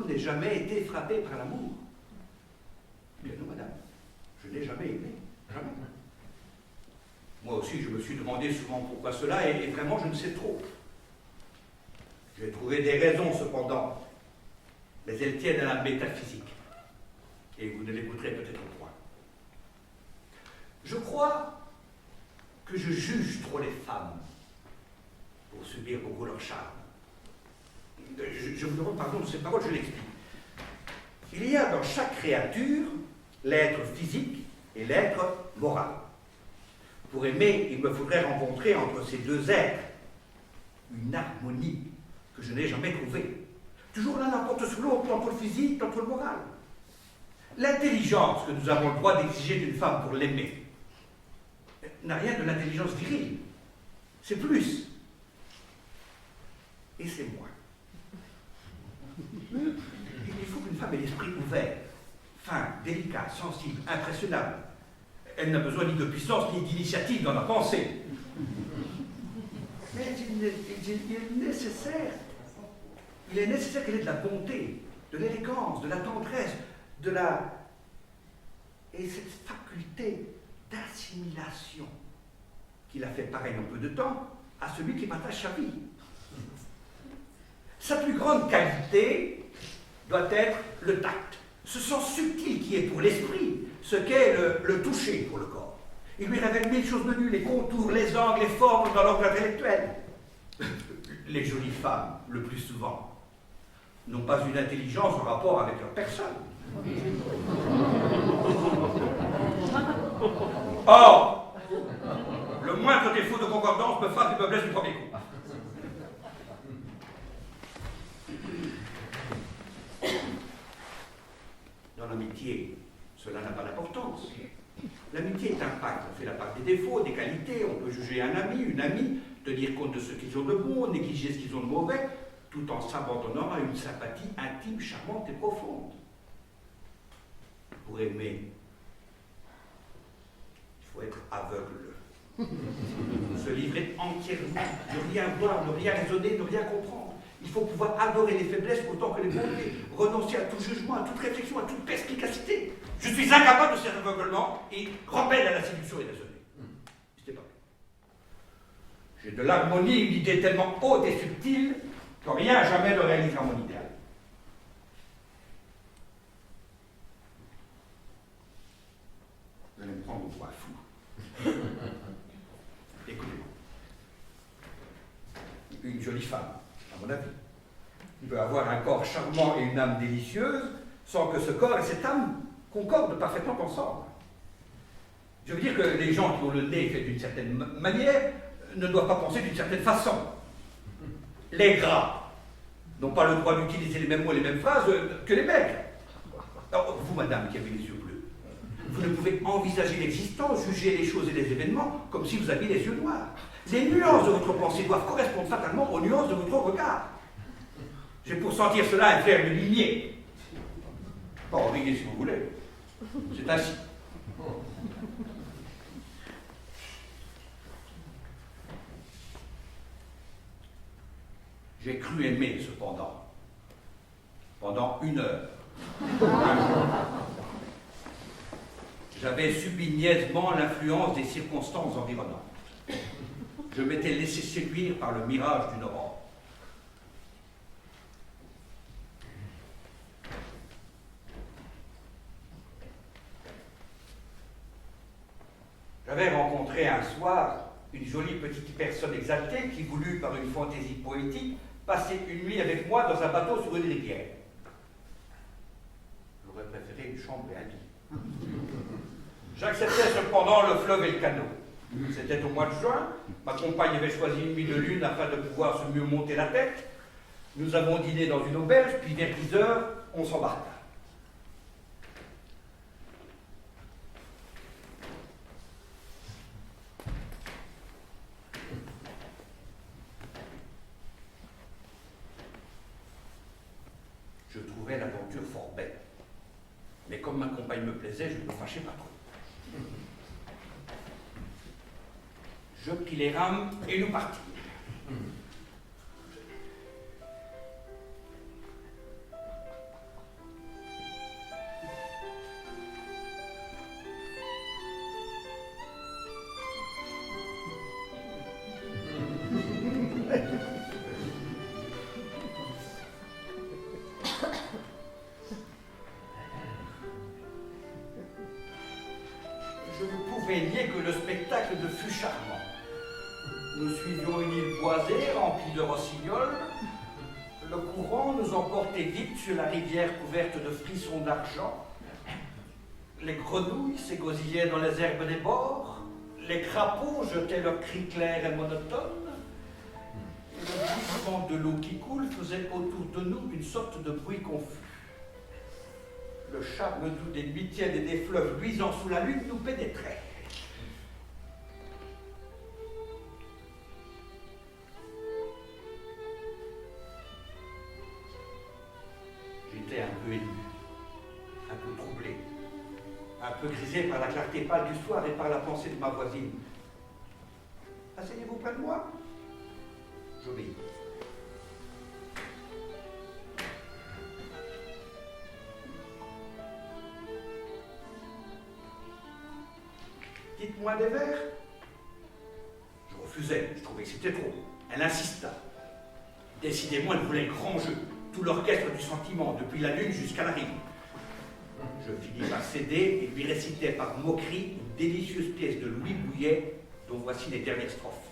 homme n'ait jamais été frappé par l'amour. Bien non, madame, je n'ai jamais aimé, jamais. Moi aussi, je me suis demandé souvent pourquoi cela, et vraiment, je ne sais trop. J'ai trouvé des raisons, cependant, mais elles tiennent à la métaphysique, et vous ne l'écouterez peut-être point. Je crois que je juge trop les femmes pour subir beaucoup leur charme. Je vous demande pardon de ces paroles, je l'explique. Il y a dans chaque créature l'être physique et l'être moral. Pour aimer, il me faudrait rencontrer entre ces deux êtres une harmonie que je n'ai jamais trouvée. Toujours l'un l'emporte sur l'autre, tantôt le physique, tantôt le moral. L'intelligence que nous avons le droit d'exiger d'une femme pour l'aimer n'a rien de l'intelligence virile. C'est plus. Et c'est moins. Il faut qu'une femme ait l'esprit ouvert, fin, délicat, sensible, impressionnable. Elle n'a besoin ni de puissance ni d'initiative dans la pensée. Mais il est nécessaire qu'elle ait de la bonté, de l'élégance, de la tendresse, et cette faculté d'assimilation qui l'a fait pareil en peu de temps à celui qui partage sa vie. Sa plus grande qualité doit être le tact, ce sens subtil qui est pour l'esprit ce qu'est le toucher pour le corps. Il lui révèle mille choses menues, les contours, les angles, les formes dans l'ordre intellectuel. Les jolies femmes, le plus souvent, n'ont pas une intelligence en rapport avec leur personne. Or, le moindre défaut de concordance me frappe et me blesse du premier coup. Dans l'amitié, cela n'a pas d'importance. L'amitié est un pacte. On fait la part des défauts, des qualités. On peut juger un ami, une amie, tenir compte de ce qu'ils ont de bon, négliger ce qu'ils ont de mauvais, tout en s'abandonnant à une sympathie intime, charmante et profonde. Pour aimer, il faut être aveugle. Se livrer entièrement, ne rien voir, ne rien raisonner, ne rien comprendre. Il faut pouvoir adorer les faiblesses autant que les bontés, renoncer à tout jugement, à toute réflexion, à toute perspicacité. Je suis incapable de cet aveuglement et rebelle à la séduction irraisonnée. C'était pas. J'ai de l'harmonie, une idée tellement haute et subtile que rien jamais ne réalisera mon idéal. Vous allez me prendre pour un fou. Écoutez-moi. Une jolie femme, à mon avis, peut avoir un corps charmant et une âme délicieuse sans que ce corps et cette âme concordent parfaitement ensemble. Je veux dire que les gens qui ont le nez fait d'une certaine manière ne doivent pas penser d'une certaine façon. Les gras n'ont pas le droit d'utiliser les mêmes mots et les mêmes phrases que les maigres. Alors, vous, madame, qui avez les yeux bleus, vous ne pouvez envisager l'existence, juger les choses et les événements comme si vous aviez les yeux noirs. Les nuances de votre pensée doivent correspondre fatalement aux nuances de votre regard. J'ai pour sentir cela un flair de limier. Bon, riez si vous voulez. C'est ainsi. J'ai cru aimer, cependant, pendant 1 heure. J'avais subi niaisement l'influence des circonstances environnantes. Je m'étais laissé séduire par le mirage d'une aurore. J'avais rencontré un soir une jolie petite personne exaltée qui voulut, par une fantaisie poétique, passer une nuit avec moi dans un bateau sur une rivière. J'aurais préféré une chambre et un lit. J'acceptais cependant le fleuve et le canot. C'était au mois de juin. Ma compagne avait choisi une nuit de lune afin de pouvoir se mieux monter la tête. Nous avons dîné dans une auberge, puis vers 10 heures, on s'embarqua. Je trouvais l'aventure fort belle. Mais comme ma compagne me plaisait, je ne me fâchais pas trop. Je pris les rames et nous partîmes. charmant. Nous suivions une île boisée remplie de rossignols. Le courant nous emportait vite sur la rivière couverte de frissons d'argent. Les grenouilles s'égosillaient dans les herbes des bords. Les crapauds jetaient leurs cris clairs et monotones. Et le glissement de l'eau qui coule faisait autour de nous une sorte de bruit confus. Le charme doux des nuits tièdes et des fleuves luisants sous la lune nous pénétrait. J'étais un peu ému, un peu troublé, un peu grisé par la clarté pâle du soir et par la pensée de ma voisine. Asseyez-vous près de moi. J'obéis. Dites-moi des vers. Je refusais, je trouvais que c'était trop. Elle insista. Décidément, elle voulait le grand jeu, tout l'orchestre du sentiment, depuis la lune jusqu'à la rive. Je finis par céder et lui récitais par moquerie une délicieuse pièce de Louis Bouillet, dont voici les dernières strophes.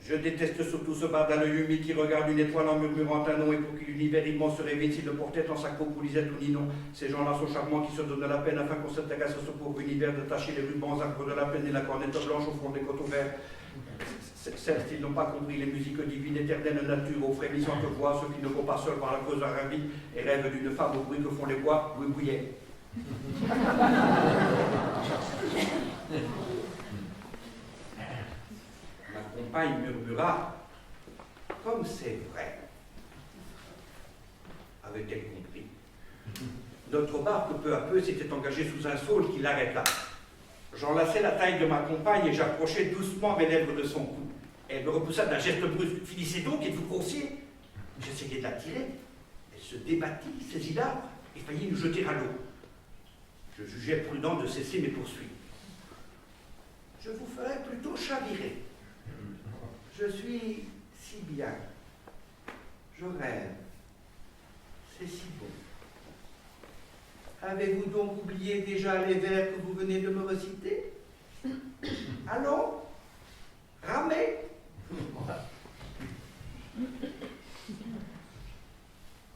Je déteste surtout ce bardin l'œil humide qui regarde une étoile en murmurant un nom et pour qui l'univers immense se réveille s'il le portait en sa coupe ou Lisette ou Ninon. Ces gens-là sont charmants qui se donnent la peine afin qu'on s'intéresse à ce pauvre univers de tacher les rubans arbres de la peine et la cornette blanche au fond des coteaux verts. Certes, ils n'ont pas compris les musiques divines, éternelles nature, aux frémissantes voix, ceux qui ne vont pas seuls par la creuse ravie et rêvent d'une femme au bruit que font les bois, Louis Bouillet. Ma compagne murmura, comme c'est vrai. Avait-elle compris? Notre barque, peu à peu, s'était engagée sous un saule qui l'arrêta. J'enlaçai la taille de ma compagne et j'approchai doucement mes lèvres de son cou. Elle me repoussa d'un geste brusque. Finissez donc, êtes-vous grossier? J'essayai de la tirer. Elle se débattit, saisit l'arbre et faillit nous jeter à l'eau. Je jugeais prudent de cesser mes poursuites. Je vous ferai plutôt chavirer. Je suis si bien. Je rêve. C'est si bon. Avez-vous donc oublié déjà les vers que vous venez de me reciter? Allons, ramez.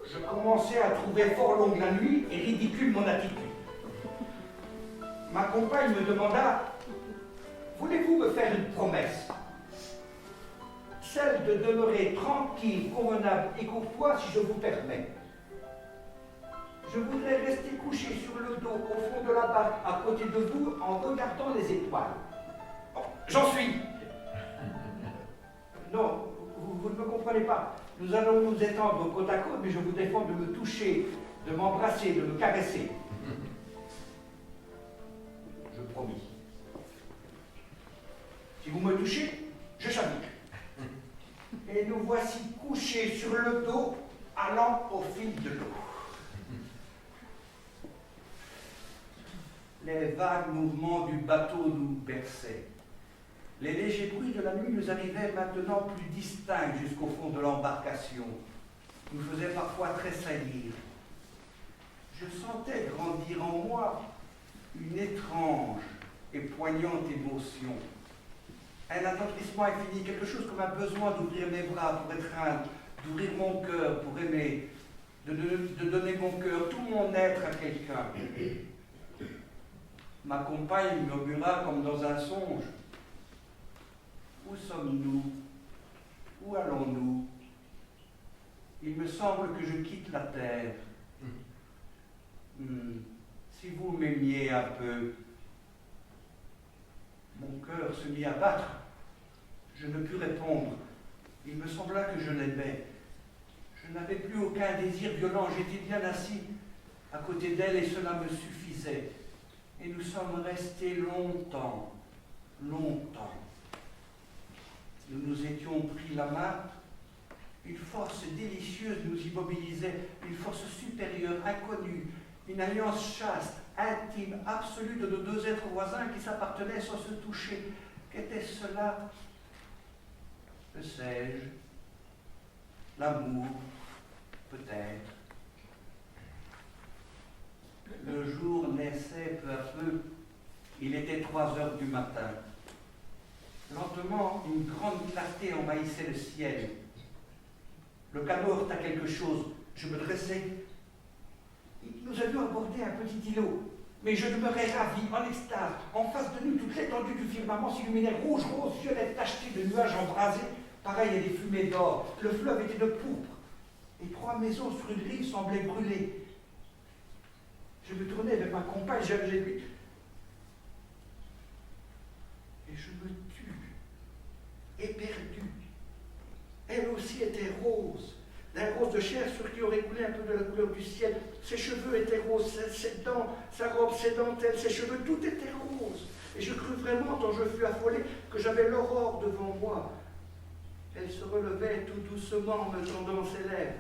Je commençais à trouver fort longue la nuit et ridicule mon attitude. Ma compagne me demanda, voulez-vous me faire une promesse? Celle de demeurer tranquille, convenable et courtois si je vous permets. Je voudrais rester couché sur le dos au fond de la barque à côté de vous en regardant les étoiles. Oh, j'en suis. Non, vous ne me comprenez pas. Nous allons nous étendre côte à côte, mais je vous défends de me toucher, de m'embrasser, de me caresser. Je promis. Si vous me touchez, je chavire. Et nous voici couchés sur le dos, allant au fil de l'eau. Les vagues mouvements du bateau nous berçaient. Les légers bruits de la nuit nous arrivaient maintenant plus distincts jusqu'au fond de l'embarcation, nous faisaient parfois tressaillir. Je sentais grandir en moi une étrange et poignante émotion. Un attendrissement infini, quelque chose comme un besoin d'ouvrir mes bras pour étreindre, d'ouvrir mon cœur pour aimer, de donner mon cœur, tout mon être à quelqu'un. Ma compagne murmura comme dans un songe. Où sommes-nous? Où allons-nous? Il me semble que je quitte la terre. Si vous m'aimiez un peu. Mon cœur se mit à battre. Je ne pus répondre. Il me sembla que je l'aimais. Je n'avais plus aucun désir violent. J'étais bien assis à côté d'elle et cela me suffisait. Et nous sommes restés longtemps, longtemps. Nous nous étions pris la main. Une force délicieuse nous immobilisait, une force supérieure, inconnue, une alliance chaste, intime, absolue de nos deux êtres voisins qui s'appartenaient sans se toucher. Qu'était cela? Le sais-je? L'amour, peut-être. Le jour naissait peu à peu, Il était 3 heures du matin. Lentement, une grande clarté envahissait le ciel. Le canot heurta quelque chose. Je me dressai. Nous avions abordé un petit îlot, mais je demeurais ravi, en extase. En face de nous, toute l'étendue du firmament s'illuminait rouge, rose, violette, tacheté de nuages embrasés, pareil à des fumées d'or. Le fleuve était de pourpre, et 3 maisons sur une rive semblaient brûler. Je me tournai vers ma compagne, j'ai dit, et je me tue, éperdue. Elle aussi était rose, d'un rose de chair sur qui aurait coulé un peu de la couleur du ciel. Ses cheveux étaient roses, ses dents, sa robe, ses dentelles, ses cheveux, tout était rose. Et je crus vraiment, tant je fus affolé, que j'avais l'aurore devant moi. Elle se relevait tout doucement en me tendant ses lèvres.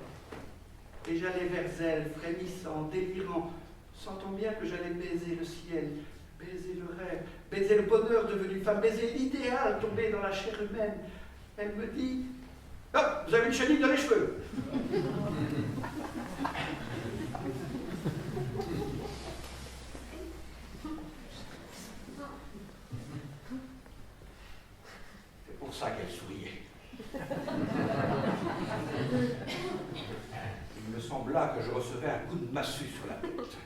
Et j'allais vers elle, frémissant, délirant, sentant bien que j'allais baiser le ciel, baiser le rêve, baiser le bonheur devenu femme, baiser l'idéal tombé dans la chair humaine. Elle me dit, « Ah, vous avez une chenille dans les cheveux !» C'est pour ça qu'elle souriait. Il me sembla que je recevais un coup de massue sur la tête.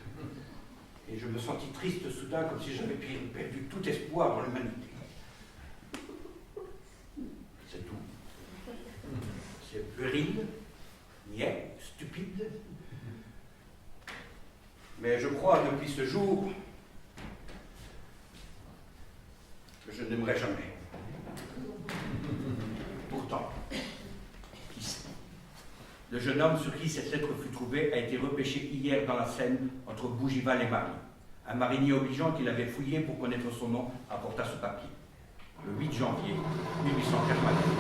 Et je me sentis triste soudain, comme si j'avais perdu tout espoir en l'humanité. C'est tout. C'est puéril, niais, stupide. Mais je crois depuis ce jour que je n'aimerai jamais. Pourtant, qui sait? Le jeune homme sur qui cette lettre fut trouvée a été repêché hier dans la Seine entre Bougival et Marie. Un marinier obligeant qui l'avait fouillé pour connaître son nom apporta ce papier. Le 8 janvier 1889.